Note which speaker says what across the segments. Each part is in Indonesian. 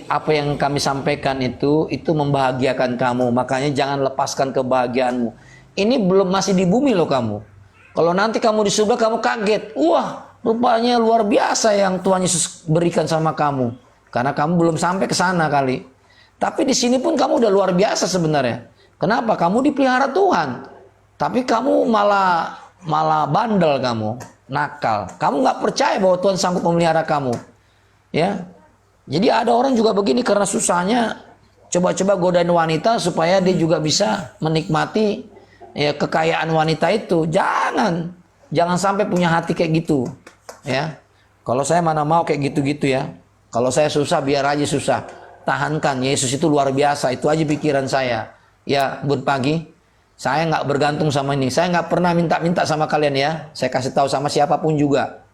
Speaker 1: apa yang kami sampaikan itu membahagiakan kamu, makanya jangan lepaskan kebahagiaanmu. Ini belum masih di bumi loh kamu. Kalau nanti kamu di surga kamu kaget, wah rupanya luar biasa yang Tuhan Yesus berikan sama kamu, karena kamu belum sampai ke sana kali. Tapi di sini pun kamu udah luar biasa sebenarnya. Kenapa? Kamu dipelihara Tuhan, tapi kamu malah bandel, kamu nakal, kamu nggak percaya bahwa Tuhan sanggup memelihara kamu, ya. Jadi ada orang juga begini karena susahnya coba-coba godain wanita supaya dia juga bisa menikmati ya kekayaan wanita itu. Jangan sampai punya hati kayak gitu, ya. Kalau saya mana mau kayak gitu-gitu ya. Kalau saya susah biar aja susah. Tahankan, Yesus itu luar biasa. Itu aja pikiran saya. Ya, Bun Pagi. Saya nggak bergantung sama ini. Saya nggak pernah minta-minta sama kalian ya. Saya kasih tahu sama siapapun juga.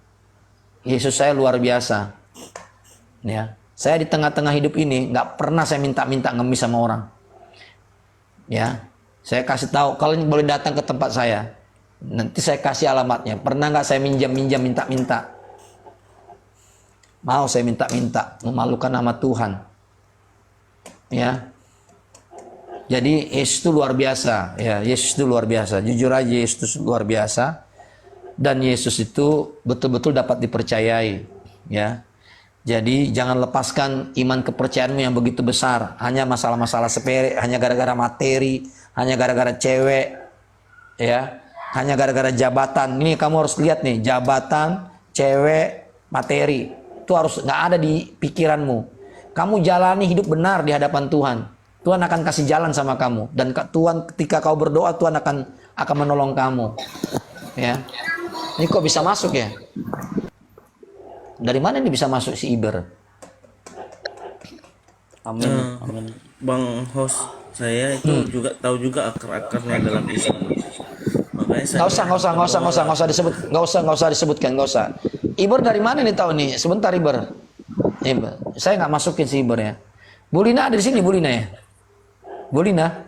Speaker 1: Yesus saya luar biasa. Ya, saya di tengah-tengah hidup ini nggak pernah saya minta-minta ngemis sama orang. Ya, saya kasih tahu kalian boleh datang ke tempat saya. Nanti saya kasih alamatnya. Pernah nggak saya minjam-minjam minta-minta? Mau saya minta-minta, memalukan nama Tuhan. Ya. Jadi Yesus itu luar biasa. Ya, Yesus itu luar biasa. Jujur aja Yesus itu luar biasa. Dan Yesus itu betul-betul dapat dipercayai. Ya. Jadi jangan lepaskan iman kepercayaanmu yang begitu besar hanya masalah-masalah sepele, hanya gara-gara materi, hanya gara-gara cewek, ya, hanya gara-gara jabatan. Ini kamu harus lihat nih, jabatan, cewek, materi itu harus nggak ada di pikiranmu. Kamu jalani hidup benar di hadapan Tuhan. Tuhan akan kasih jalan sama kamu, dan Tuhan ketika kau berdoa Tuhan akan menolong kamu. Ya, ini kok bisa masuk ya? Dari mana ini bisa masuk si Iber?
Speaker 2: Amin. Amin. Bang host, saya itu juga tahu juga akar-akarnya dalam Islam. Makanya saya
Speaker 1: Nggak usah disebutkan. Iber dari mana nih tahu nih? Sebentar Iber. Saya nggak masukin si Iber ya. Bulina ada di sini, Bulina ya? Bulina.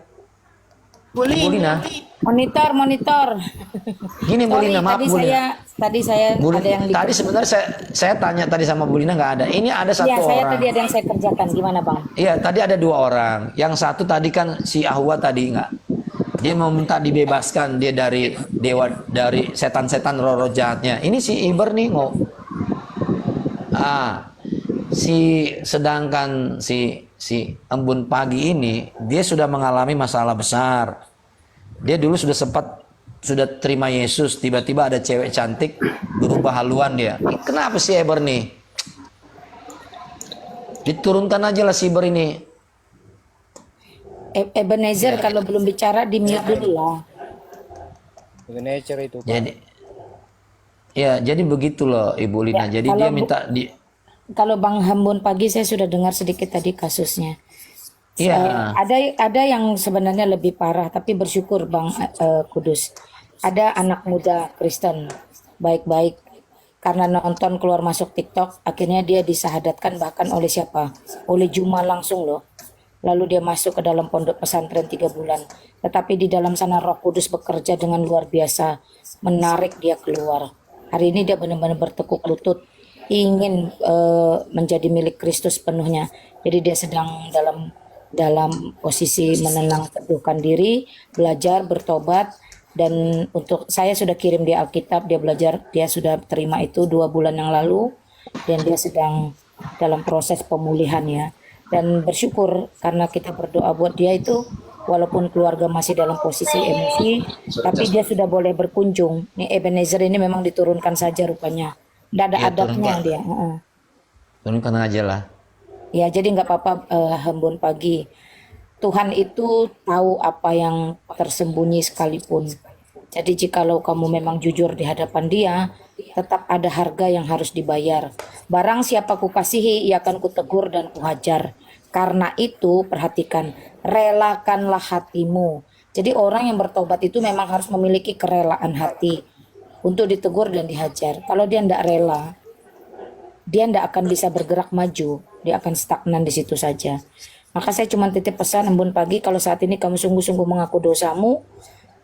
Speaker 3: Monitor.
Speaker 1: Gini Bulina, maaf Bulina.
Speaker 3: Tadi saya
Speaker 1: Bulina,
Speaker 3: ada yang
Speaker 1: tadi sebenarnya saya tanya tadi sama Bulina nggak ada. Ini ada satu
Speaker 3: Iya, saya
Speaker 1: orang.
Speaker 3: tadi ada yang saya kerjakan. Gimana Bang?
Speaker 1: Iya, tadi ada dua orang. Yang satu tadi kan si Ahwa tadi nggak. Dia mau minta dibebaskan dia dari setan-setan roh-roh jahatnya. Ini si Iber nih sedangkan si Embun Pagi ini dia sudah mengalami masalah besar. Dia dulu sudah terima Yesus, tiba-tiba ada cewek cantik berubah haluan dia. Kenapa sih Eber nih? Diturunkan aja lah si Eber ini.
Speaker 3: Ebenezer kalau belum bicara di mute dulu lah.
Speaker 4: Ebenezer itu.
Speaker 1: Jadi begitu loh Ibu Lina.
Speaker 3: Ya,
Speaker 1: jadi dia minta
Speaker 3: kalau Bang Embun Pagi saya sudah dengar sedikit tadi kasusnya.
Speaker 1: Iya.
Speaker 3: Ada yang sebenarnya lebih parah, tapi bersyukur Bang Kudus. Ada anak muda Kristen baik-baik karena nonton keluar masuk TikTok, akhirnya dia disahadatkan bahkan oleh siapa? Oleh Juma langsung loh. Lalu dia masuk ke dalam pondok pesantren 3 bulan. Tetapi di dalam sana Roh Kudus bekerja dengan luar biasa, menarik dia keluar. Hari ini dia benar-benar bertekuk lutut, ingin menjadi milik Kristus penuhnya. Jadi dia sedang dalam posisi menenang teduhkan diri, belajar, bertobat, dan untuk saya sudah kirim dia Alkitab, dia belajar, dia sudah terima itu 2 bulan yang lalu, dan dia sedang dalam proses pemulihan ya. Dan bersyukur karena kita berdoa buat dia itu, walaupun keluarga masih dalam posisi emosi, tapi dia sudah boleh berkunjung. Nih Ebenezer ini memang diturunkan saja rupanya, tidak ada adabnya dia.
Speaker 1: Turunkan aja lah.
Speaker 3: Ya, jadi nggak apa-apa Embun Pagi. Tuhan itu tahu apa yang tersembunyi sekalipun. Jadi jikalau kamu memang jujur di hadapan Dia, tetap ada harga yang harus dibayar. Barang siapa kukasihi, ia akan kutegur dan kuhajar. Karena itu, perhatikan, relakanlah hatimu. Jadi orang yang bertobat itu memang harus memiliki kerelaan hati untuk ditegur dan dihajar. Kalau dia tidak rela, dia tidak akan bisa bergerak maju, dia akan stagnan di situ saja. Maka saya cuma titip pesan Embun Pagi, kalau saat ini kamu sungguh-sungguh mengaku dosamu,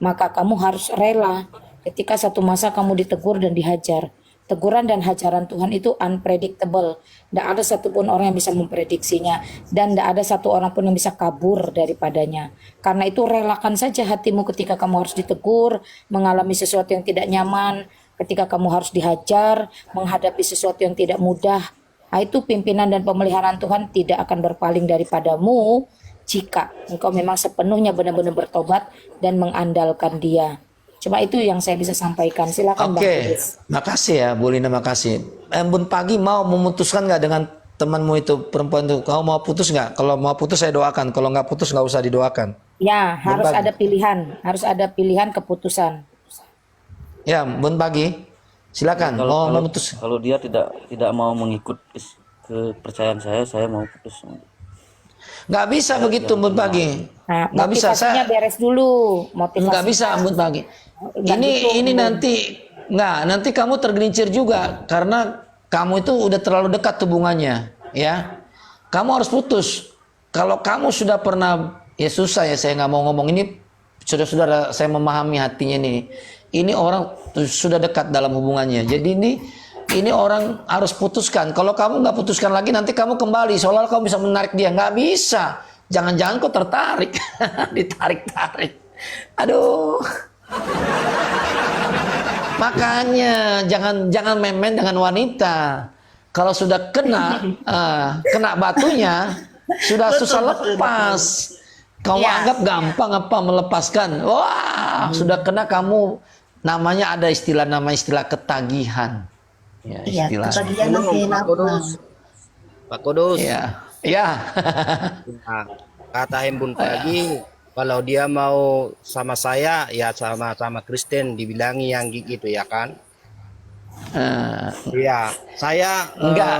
Speaker 3: maka kamu harus rela ketika satu masa kamu ditegur dan dihajar. Teguran dan hajaran Tuhan itu unpredictable. Tidak ada satupun orang yang bisa memprediksinya. Dan tidak ada satu orang pun yang bisa kabur daripadanya. Karena itu relakan saja hatimu ketika kamu harus ditegur, mengalami sesuatu yang tidak nyaman, ketika kamu harus dihajar, menghadapi sesuatu yang tidak mudah. Nah, itu pimpinan dan pemeliharaan Tuhan tidak akan berpaling daripadamu jika engkau memang sepenuhnya benar-benar bertobat dan mengandalkan Dia. Cuma itu yang saya bisa sampaikan. Silakan Bang
Speaker 1: Oke,
Speaker 3: Kudus.
Speaker 1: makasih ya Bu Lina, makasih. Bun Pagi mau memutuskan nggak dengan temanmu itu, perempuan itu? Kamu mau putus nggak? Kalau mau putus saya doakan. Kalau nggak putus nggak usah didoakan.
Speaker 3: Ya, harus
Speaker 1: Pagi.
Speaker 3: ada pilihan. Harus ada pilihan keputusan.
Speaker 1: Ya, Bun Pagi, silakan. Mau memutus?
Speaker 4: Kalau dia tidak mau mengikut kepercayaan saya mau putus.
Speaker 1: Nggak bisa begitu Bun Pagi.
Speaker 3: Nah,
Speaker 1: Nggak bisa.
Speaker 3: motivasinya
Speaker 1: Saya
Speaker 3: beres dulu. Motivasi.
Speaker 1: nggak bisa Bun Pagi.
Speaker 3: Nggak gitu,
Speaker 1: Ini
Speaker 3: Bun.
Speaker 1: nanti kamu tergelincir juga karena kamu itu udah terlalu dekat hubungannya, ya. Kamu harus putus. Kalau kamu sudah pernah, ya susah ya, saya nggak mau ngomong ini. Saudara-saudara, saya memahami hatinya ini. Ini orang sudah dekat dalam hubungannya. Jadi ini orang harus putuskan. Kalau kamu nggak putuskan lagi, nanti kamu kembali seolah-olah kamu bisa menarik dia. Nggak bisa. Jangan-jangan kau tertarik, ditarik-tarik. Aduh. Makanya jangan main-main dengan wanita. Kalau sudah kena batunya, sudah susah lepas. Kamu anggap gampang apa melepaskan? Wah, sudah kena kamu, namanya ada nama istilah ketagihan. Ya,
Speaker 5: Iya,
Speaker 1: istilah.
Speaker 5: ketagihan nanti
Speaker 6: Pak Kudus. Pak Kudus.
Speaker 1: Ya. Ya.
Speaker 6: Nah, kata Hembun Pagi, kalau dia mau sama saya, ya sama Kristen, dibilangi yang gitu ya kan? Iya, saya
Speaker 1: Enggak,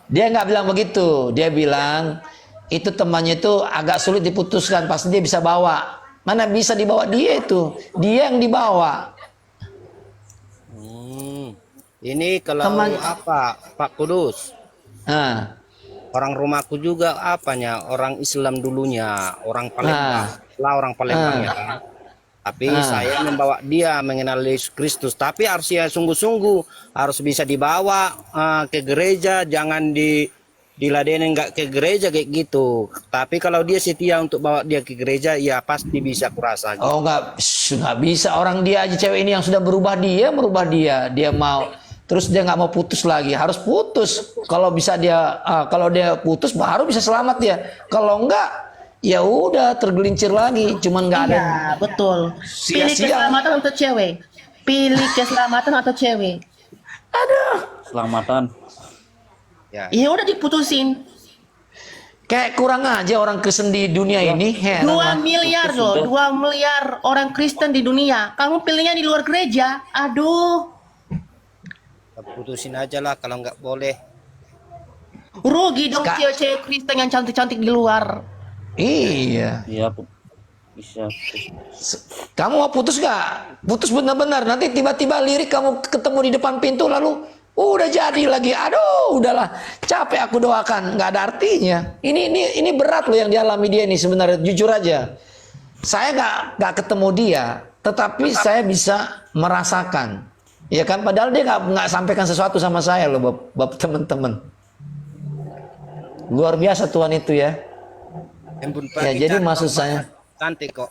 Speaker 1: dia nggak bilang begitu. Dia bilang itu temannya itu agak sulit diputuskan, pasti dia bisa bawa. Mana bisa dibawa dia itu? Dia yang dibawa.
Speaker 6: ini kalau
Speaker 1: Teman-
Speaker 6: apa, Pak Kudus?
Speaker 1: Nah,
Speaker 6: Orang rumahku juga apanya, orang Islam dulunya, orang Palembang, lah orang Palembang ya kan? Tapi saya membawa dia mengenal Yesus Kristus. Tapi harus ya sungguh-sungguh, harus bisa dibawa ke gereja, jangan diladenin nggak ke gereja kayak gitu. Tapi kalau dia setia untuk bawa dia ke gereja, ya pasti bisa kurasa. Gitu.
Speaker 1: oh nggak bisa, orang dia aja, cewek ini yang sudah merubah dia mau. Terus dia nggak mau putus lagi, harus putus. Kalau bisa kalau dia putus baru bisa selamat dia. Kalau enggak, ya udah tergelincir lagi. Cuman nggak ada.
Speaker 5: Iya, betul. Pilih
Speaker 1: Sia-sia.
Speaker 5: keselamatan untuk cewek. Pilih keselamatan atau cewek.
Speaker 4: Selamatan.
Speaker 6: Ya.
Speaker 5: Ya udah diputusin.
Speaker 1: Kayak kurang aja orang Kristen di dunia ini. Heran
Speaker 5: 2
Speaker 1: lah.
Speaker 5: miliar loh, 2 miliar orang Kristen di dunia. Kamu pilihnya di luar gereja. Aduh,
Speaker 6: Putusin aja lah kalau nggak boleh.
Speaker 5: rugi dong
Speaker 1: Ska-
Speaker 5: cewek-cewek Kristen yang cantik-cantik di luar.
Speaker 1: Iya.
Speaker 4: Iya, bisa.
Speaker 1: Kamu mau putus gak? Putus benar-benar. Nanti tiba-tiba lirik kamu ketemu di depan pintu lalu udah jadi lagi. Aduh, udahlah. Capek aku doakan. Nggak ada artinya. Ini berat loh yang dialami dia ini sebenarnya. Jujur aja. Saya nggak ketemu dia, tetapi saya bisa merasakan. Ya kan, padahal dia nggak sampaikan sesuatu sama saya loh, bapak teman-teman. Luar biasa Tuhan itu ya.
Speaker 6: Hembun
Speaker 1: Ya, jadi
Speaker 6: cantik,
Speaker 1: maksud
Speaker 6: Pak.
Speaker 1: saya,
Speaker 6: Cantik kok.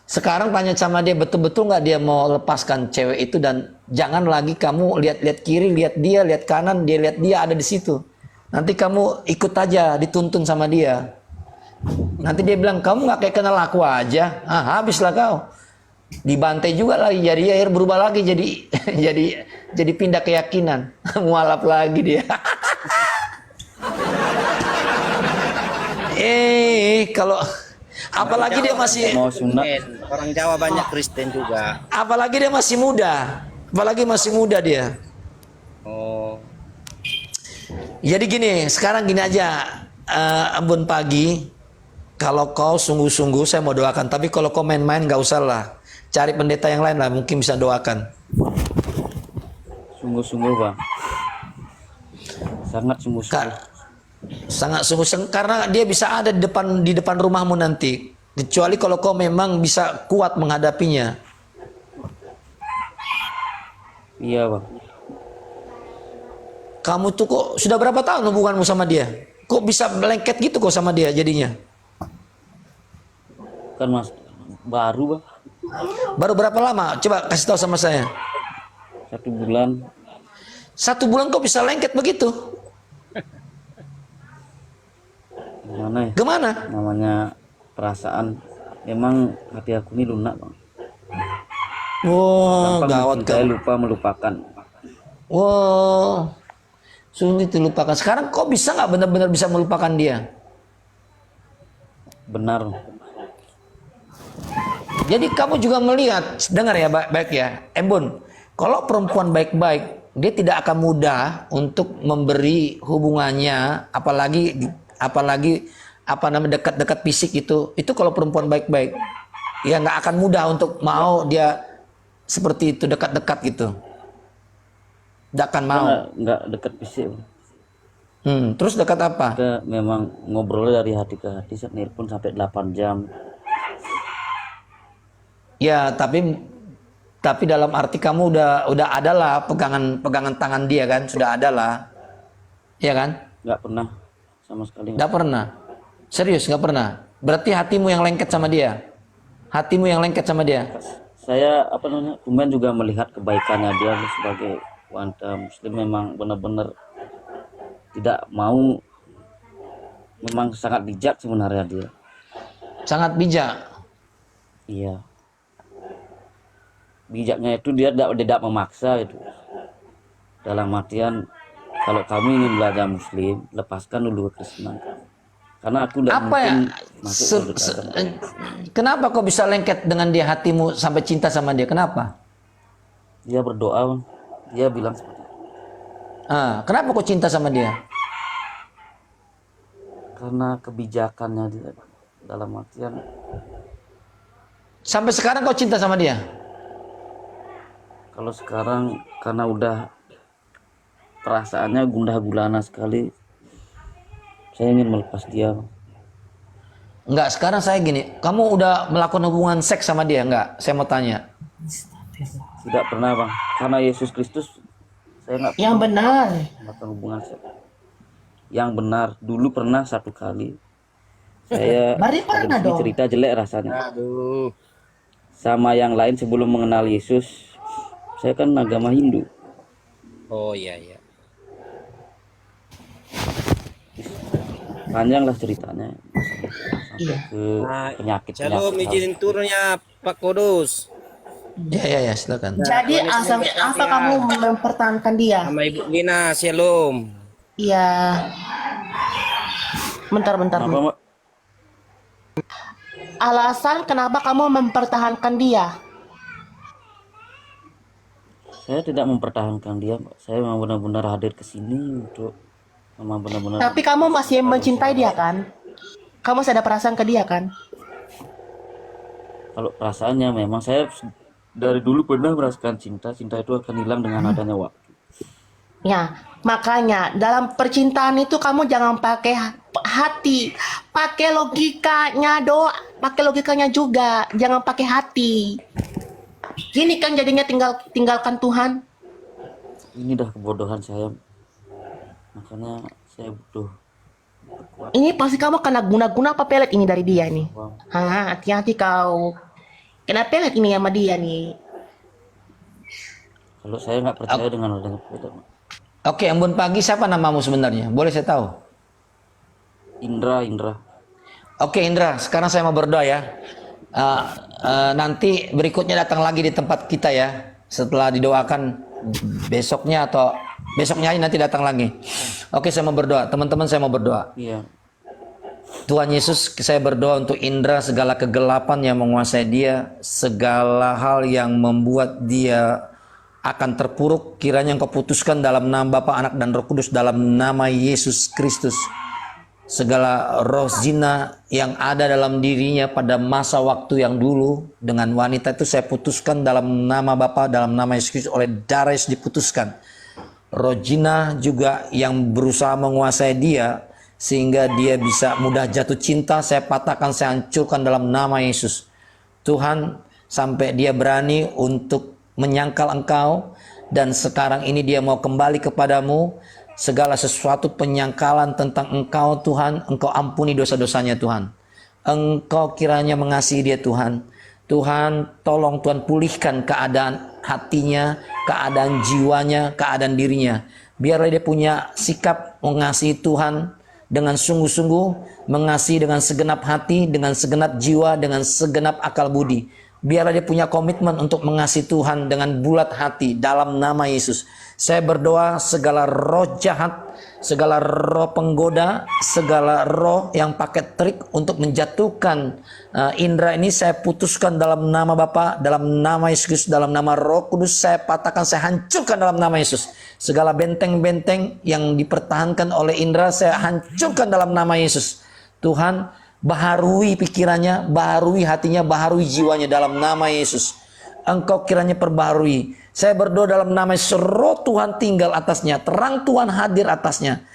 Speaker 1: sekarang tanya sama dia, betul-betul nggak dia mau lepaskan cewek itu, dan jangan lagi kamu lihat-lihat kiri, lihat dia, lihat kanan, dia lihat dia ada di situ. Nanti kamu ikut aja, dituntun sama dia. Nanti dia bilang, kamu nggak kayak kenal aku aja, habislah kau. Dibantai juga lagi, jadi akhir berubah lagi jadi jadi pindah keyakinan, mualaf lagi dia. Kalau apalagi dia masih,
Speaker 4: Mau sunat.
Speaker 6: Orang Jawa banyak Kristen juga.
Speaker 1: apalagi dia masih muda dia.
Speaker 6: Oh,
Speaker 1: Jadi gini, sekarang gini aja, Embun Pagi, kalau kau sungguh-sungguh saya mau doakan, tapi kalau kau main-main nggak usah lah. Cari pendeta yang lain lah, mungkin bisa doakan.
Speaker 4: Sungguh-sungguh, Bang. Sangat sungguh-sungguh.
Speaker 1: Sangat sungguh-sungguh, karena dia bisa ada di depan rumahmu nanti. Kecuali kalau kau memang bisa kuat menghadapinya.
Speaker 4: Iya bang.
Speaker 1: Kamu tuh kok sudah berapa tahun hubunganmu sama dia? Kok bisa melengket gitu kok sama dia jadinya?
Speaker 4: Kan mas baru bang.
Speaker 1: Baru berapa lama? Coba kasih tahu sama saya.
Speaker 4: 1 bulan.
Speaker 1: 1 bulan kok bisa lengket begitu?
Speaker 4: Gimana ya?
Speaker 1: Gimana?
Speaker 4: Namanya perasaan. Memang hati aku ini lunak bang.
Speaker 1: Wah,
Speaker 4: Gampang
Speaker 1: gawat
Speaker 4: mencintai,
Speaker 1: kamu.
Speaker 4: lupa melupakan.
Speaker 1: Wah, sulit dilupakan. Sekarang kok bisa nggak benar-benar bisa melupakan dia?
Speaker 4: Benar.
Speaker 1: Jadi kamu juga melihat, dengar ya baik-baik ya, Embun. Kalau perempuan baik-baik, dia tidak akan mudah untuk memberi hubungannya, apalagi apa namanya dekat-dekat fisik itu. Itu kalau perempuan baik-baik, ya nggak akan mudah untuk mau dia seperti itu dekat-dekat gitu. Tidak akan mau.
Speaker 4: Nggak dekat fisik bang.
Speaker 1: Terus dekat apa?
Speaker 4: Kita memang ngobrol dari hati ke hati, nelpon sampai 8 jam.
Speaker 1: Ya, tapi dalam arti kamu udah ada lah pegangan tangan dia kan, sudah ada lah. Iya kan?
Speaker 4: Nggak pernah sama sekali.
Speaker 1: Nggak pernah. Serius nggak pernah. Berarti hatimu yang lengket sama dia. Hatimu yang lengket sama dia.
Speaker 4: Saya Tumen juga melihat kebaikannya dia sebagai wanita muslim, memang benar-benar tidak mau, memang sangat bijak sebenarnya dia.
Speaker 1: Sangat bijak.
Speaker 4: Iya. Bijaknya itu dia tidak memaksa itu. Dalam artian kalau kamu ingin belajar muslim, lepaskan dulu kekristenan. Karena aku tidak
Speaker 1: Apa ya?
Speaker 4: mungkin masuk ke agama.
Speaker 1: Kenapa kok bisa lengket dengan dia, hatimu sampai cinta sama dia? Kenapa?
Speaker 4: Dia berdoa, Bang. Dia bilang seperti itu.
Speaker 1: Kenapa kok cinta sama dia?
Speaker 4: Karena kebijakannya dia, dalam artian
Speaker 1: Sampai sekarang kau cinta sama dia?
Speaker 4: kalau sekarang karena udah perasaannya gundah gulana sekali, saya ingin melepas dia, Bang.
Speaker 1: Enggak, sekarang saya gini, kamu udah melakukan hubungan seks sama dia? Enggak, saya mau tanya.
Speaker 4: Tidak pernah, Bang. Karena Yesus Kristus saya nggak
Speaker 5: Yang
Speaker 4: pernah
Speaker 5: benar.
Speaker 4: melakukan hubungan seks. Yang benar, dulu pernah 1 kali. Saya
Speaker 5: Berarti pernah
Speaker 4: ini
Speaker 5: dong.
Speaker 4: cerita jelek rasanya.
Speaker 6: Aduh.
Speaker 4: Sama yang lain sebelum mengenal Yesus, saya kan agama Hindu.
Speaker 6: Oh iya iya.
Speaker 4: Panjanglah ceritanya. Sampai ke penyakit.
Speaker 6: Shalom, izin turunnya Pak Kudus
Speaker 1: Ya, silakan.
Speaker 5: Jadi asalnya apa kamu mempertahankan dia?
Speaker 6: sama Ibu Lina. Shalom.
Speaker 5: Iya. Bentar.
Speaker 4: Kenapa, Mbak?
Speaker 5: Alasan kenapa kamu mempertahankan dia?
Speaker 4: Saya tidak mempertahankan dia, Mbak. Saya memang benar-benar hadir ke sini untuk memang benar-benar.
Speaker 5: Tapi kamu masih mencintai dia kan? Kamu masih ada perasaan ke dia kan?
Speaker 4: Kalau perasaannya memang saya dari dulu pernah merasakan cinta. Cinta itu akan hilang dengan adanya waktu.
Speaker 5: Ya, makanya dalam percintaan itu kamu jangan pakai hati, pakai logikanya pakai logikanya juga, jangan pakai hati. Gini kan jadinya tinggalkan Tuhan.
Speaker 4: Ini dah kebodohan saya. Makanya saya butuh berkuat.
Speaker 5: Ini pasti kamu kena guna-guna apa pelet ini dari dia nih.
Speaker 4: Bang.
Speaker 5: Hati-hati kau. Kena pelet ini sama dia nih.
Speaker 4: Kalau saya nggak percaya dengan adanya beda, Mbak.
Speaker 1: Oke, Embun Pagi, siapa namamu sebenarnya? Boleh saya tahu?
Speaker 4: Indra.
Speaker 1: Oke, Indra, sekarang saya mau berdoa ya. Nanti berikutnya datang lagi di tempat kita ya. Setelah didoakan besoknya aja nanti datang lagi. Oke, saya mau berdoa. Teman-teman, saya mau berdoa.
Speaker 4: Iya.
Speaker 1: Tuhan Yesus, saya berdoa untuk Indra, segala kegelapan yang menguasai dia, segala hal yang membuat dia akan terpuruk, kiranya Engkau putuskan dalam nama Bapa, Anak, dan Roh Kudus, dalam nama Yesus Kristus. Segala roh zina yang ada dalam dirinya pada masa waktu yang dulu dengan wanita itu saya putuskan dalam nama Bapa, dalam nama Yesus Kristus, oleh darah Yesus diputuskan. Roh zina juga yang berusaha menguasai dia sehingga dia bisa mudah jatuh cinta, saya patahkan, saya hancurkan dalam nama Yesus. Tuhan, sampai dia berani untuk menyangkal Engkau, dan sekarang ini dia mau kembali kepadamu. Segala sesuatu penyangkalan tentang Engkau Tuhan, Engkau ampuni dosa-dosanya Tuhan. Engkau kiranya mengasihi dia Tuhan. Tuhan, tolong Tuhan pulihkan keadaan hatinya, keadaan jiwanya, keadaan dirinya. Biarlah dia punya sikap mengasihi Tuhan dengan sungguh-sungguh, mengasihi dengan segenap hati, dengan segenap jiwa, dengan segenap akal budi. Biarlah dia punya komitmen untuk mengasihi Tuhan dengan bulat hati dalam nama Yesus. Saya berdoa segala roh jahat, segala roh penggoda, segala roh yang pakai trik untuk menjatuhkan Indra ini, saya putuskan dalam nama Bapa, dalam nama Yesus, dalam nama Roh Kudus, saya patahkan, saya hancurkan dalam nama Yesus. Segala benteng-benteng yang dipertahankan oleh Indra, saya hancurkan dalam nama Yesus. Tuhan, baharui pikirannya, baharui hatinya, baharui jiwanya dalam nama Yesus. Engkau kiranya perbaharui. Saya berdoa dalam nama Yesus, roh Tuhan tinggal atasnya, terang Tuhan hadir atasnya.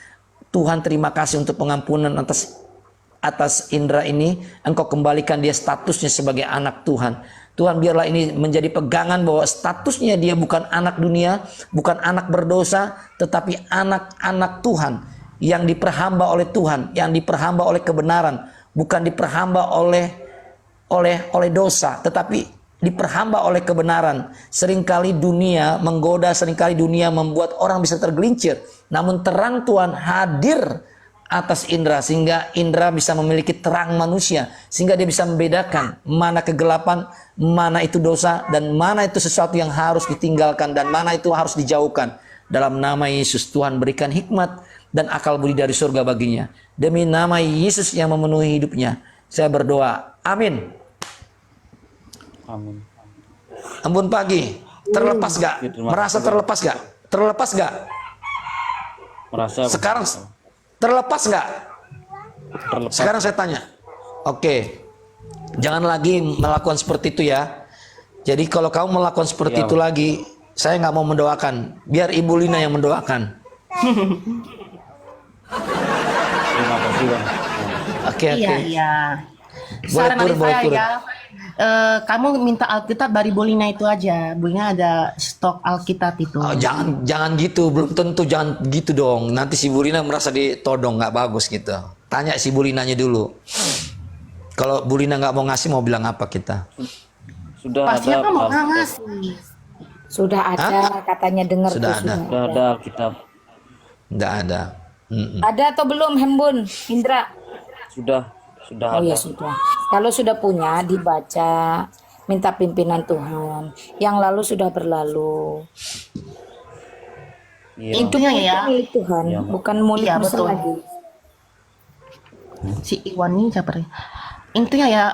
Speaker 1: Tuhan, terima kasih untuk pengampunan atas Indra ini. Engkau kembalikan dia statusnya sebagai anak Tuhan. Tuhan, biarlah ini menjadi pegangan bahwa statusnya dia bukan anak dunia, bukan anak berdosa, tetapi anak-anak Tuhan yang diperhamba oleh Tuhan, yang diperhamba oleh kebenaran, bukan diperhamba oleh dosa, tetapi diperhamba oleh kebenaran. Seringkali dunia menggoda, seringkali dunia membuat orang bisa tergelincir. Namun terang Tuhan hadir atas Indra, sehingga Indra bisa memiliki terang manusia, sehingga dia bisa membedakan mana kegelapan, mana itu dosa, dan mana itu sesuatu yang harus ditinggalkan, dan mana itu harus dijauhkan. Dalam nama Yesus, Tuhan berikan hikmat dan akal budi dari surga baginya. Demi nama Yesus yang memenuhi hidupnya, saya berdoa. Amin.
Speaker 4: Amin.
Speaker 1: Embun pagi, terlepas gak? Merasa terlepas gak? Terlepas gak?
Speaker 4: Merasa
Speaker 1: Sekarang terlepas gak?
Speaker 4: terlepas.
Speaker 1: Sekarang saya tanya. Oke. Jangan lagi melakukan seperti itu ya. Jadi kalau kamu melakukan seperti itu lagi, saya nggak mau mendoakan. Biar Ibu Lina yang mendoakan.
Speaker 4: Terima kasih Bang.
Speaker 1: Oke.
Speaker 5: Iya.
Speaker 1: Boleh
Speaker 5: Saran
Speaker 1: turun,
Speaker 5: dari
Speaker 1: boleh
Speaker 5: saya
Speaker 1: turun.
Speaker 5: ya, kamu minta Alkitab dari Bolina itu aja. Bolina ada stok Alkitab itu.
Speaker 1: Oh, jangan gitu, belum tentu, jangan gitu dong. Nanti si Bu Lina merasa ditodong, nggak bagus gitu. Tanya si Bu Linanya dulu. Kalau Bu Lina nggak mau ngasih, mau bilang apa kita?
Speaker 4: Sudah
Speaker 5: Pasti
Speaker 4: ada
Speaker 5: kan mau
Speaker 4: Alkitab.
Speaker 5: ngasih.
Speaker 3: Sudah ada katanya dengar
Speaker 1: Sudah
Speaker 3: tuh,
Speaker 1: ada.
Speaker 4: Sudah ada Alkitab.
Speaker 1: Nggak ada.
Speaker 3: Ada atau belum Hembun Indra?
Speaker 4: Sudah
Speaker 3: Oh
Speaker 4: ada.
Speaker 3: ya sudah. Kalau sudah punya dibaca, minta pimpinan Tuhan. Yang lalu sudah berlalu.
Speaker 4: Iya.
Speaker 5: Intinya ya,
Speaker 3: Milik Tuhan,
Speaker 4: Iya,
Speaker 3: bukan mulik
Speaker 5: Iya,
Speaker 3: Musa
Speaker 5: betul.
Speaker 3: lagi.
Speaker 5: si Iwan ini siapa? Intinya ya,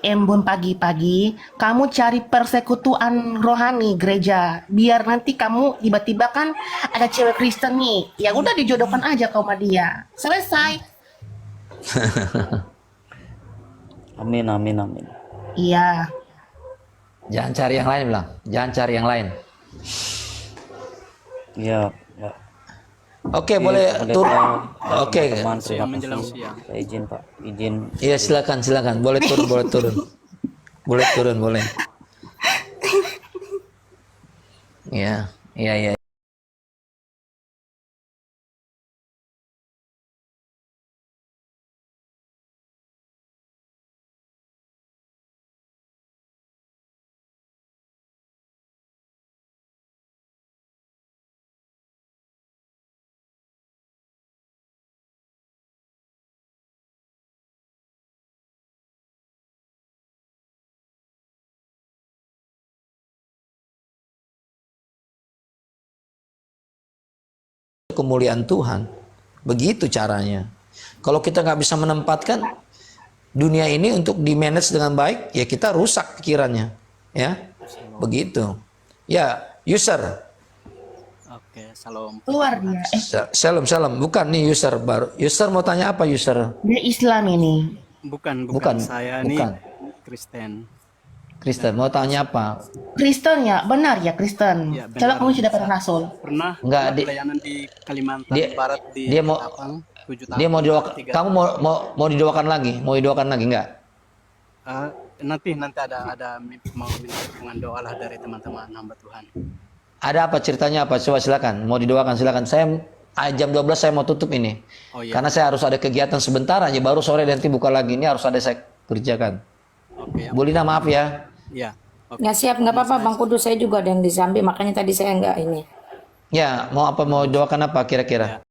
Speaker 5: embun pagi-pagi, kamu cari persekutuan rohani gereja, biar nanti kamu tiba-tiba kan ada cewek Kristen nih, ya udah dijodohkan aja kau sama dia, selesai.
Speaker 4: Amin, amin, amin.
Speaker 5: Iya,
Speaker 1: Jangan cari yang lain, bilang. Jangan cari yang lain.
Speaker 4: Iya, ya.
Speaker 1: Oke, boleh turun. Oke.
Speaker 4: Teman, terima kasih. Saya izin Pak, izin.
Speaker 1: Iya, silakan. Boleh turun, boleh turun. Boleh turun, boleh. Iya. Kemuliaan Tuhan. Begitu caranya. Kalau kita nggak bisa menempatkan dunia ini untuk di-manage dengan baik, ya kita rusak pikirannya. Ya, begitu. Ya, user.
Speaker 7: Oke, salam.
Speaker 5: keluar dia.
Speaker 1: Salam. Bukan nih user baru. User mau tanya apa user?
Speaker 5: Dia Islam ini.
Speaker 7: Bukan.
Speaker 1: Bukan.
Speaker 7: Saya
Speaker 1: Bukan.
Speaker 7: nih Kristen.
Speaker 1: Kristen mau tanya apa?
Speaker 5: Kristen ya, benar ya Kristen.
Speaker 7: Ya, benar.
Speaker 5: Kalau kamu sudah pernah rasul.
Speaker 7: Pernah
Speaker 1: Enggak,
Speaker 7: pelayanan di Kalimantan
Speaker 1: dia-
Speaker 7: Barat di
Speaker 1: dia mau-
Speaker 7: Ketapang, 7 tahun.
Speaker 1: Dia mau didoakan.
Speaker 7: 3
Speaker 1: Kamu mau didoakan lagi? Mau didoakan lagi enggak?
Speaker 7: nanti ada mau minta dukungan doa lah dari teman-teman hamba Tuhan.
Speaker 1: Ada apa ceritanya apa? Coba silakan. Mau didoakan silakan. Saya jam 12 saya mau tutup ini.
Speaker 7: Oh iya.
Speaker 1: Karena saya harus ada kegiatan sebentar aja. Baru sore nanti buka lagi. Ini harus ada saya kerjakan.
Speaker 7: Oke.
Speaker 1: Bu Lina maaf ya.
Speaker 7: Ya. Oke.
Speaker 3: Nggak siap, nggak apa-apa Bang Kudus, saya juga ada yang disambi, makanya tadi saya nggak ini.
Speaker 1: Ya mau apa mau doakan apa kira-kira?